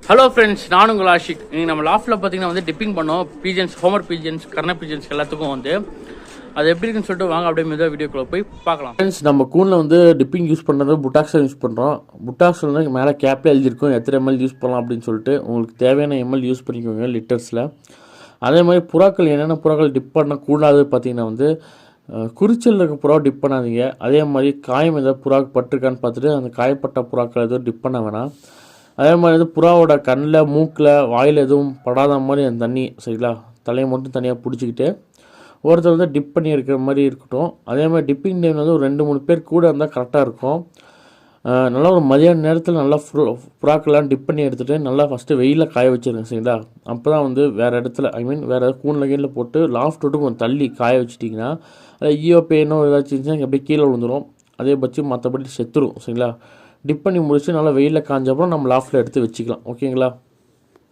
Hello friends, நான் உங்கள் ஆஷிக். நீங்கள் நம்ம லாஃப்டில் பார்த்தீங்கன்னா வந்து டிப்பிங் பண்ணோம். பீஜன்ஸ், ஹோமர் பீஜன்ஸ், கர்ண பீஜன்ஸ் எல்லாத்துக்கும் வந்து அது எப்படி இருக்குன்னு சொல்லிட்டு வாங்க அப்படியே மெதுவாக வீடியோக்குள்ளே போய் பார்க்கலாம். ஃப்ரெண்ட்ஸ், நம்ம கூனில் வந்து டிப்பிங் யூஸ் பண்ணுறது புட்டாக்ஸை யூஸ் பண்ணுறோம். புட்டாக்ஸ் வந்து மேலே கேப்பில் எழுதியிருக்கும் எத்தனை எம்எல் யூஸ் பண்ணலாம் அப்படின்னு சொல்லிட்டு. உங்களுக்கு தேவையான எம்எல் யூஸ் பண்ணிக்கோங்க லிட்டர்ஸில். அதே மாதிரி புறாக்கள் என்னென்ன புறாக்கள் டிப் பண்ணக்கூடாது பார்த்தீங்கன்னா வந்து குறிச்சல் இருக்க புறா டிப் பண்ணாதீங்க. அதே மாதிரி காயம் ஏதாவது புறாவுக்கு பட்டிருக்கான்னு பார்த்துட்டு அந்த காயப்பட்ட புறாக்கள் எதுவும் டிப் பண்ண வேணாம். அதே மாதிரி வந்து புறாவோட கண்ணில், மூக்கில், வாயில் எதுவும் படாத மாதிரி அந்த தண்ணி சரிங்களா, தலையை மட்டும் தனியாக பிடிச்சிக்கிட்டு ஒருத்தர் வந்து டிப் பண்ணி இருக்கிற மாதிரி இருக்கட்டும். அதே மாதிரி டிப்பிங் டைம் வந்து ஒரு 2-3 பேர் கூட இருந்தால் கரெக்டாக இருக்கும். நல்லா ஒரு மதியான நேரத்தில் நல்லா புறாக்கெல்லாம் டிப் பண்ணி எடுத்துகிட்டு நல்லா ஃபஸ்ட்டு வெயிலில் காய வச்சுருங்க சரிங்களா. அப்போ தான் வந்து வேறு இடத்துல வேறு ஏதாவது கூண்டில் கீழே போட்டு லாஃப்ட் விட்டு கொஞ்சம் தள்ளி காய வச்சிட்டிங்கன்னா அது ஈயோ பேனோ ஏதாச்சும் இருந்துச்சுன்னா அப்படியே கீழே விழுந்துடும். அதே பட்சி மற்றபடி செத்துரும் சரிங்களா. டிப் பண்ணி முடிச்சு நல்லா வெயிலில் காஞ்சப்பறம் நம்ம லாஃப்டில் எடுத்து வச்சுக்கலாம். ஓகேங்களா.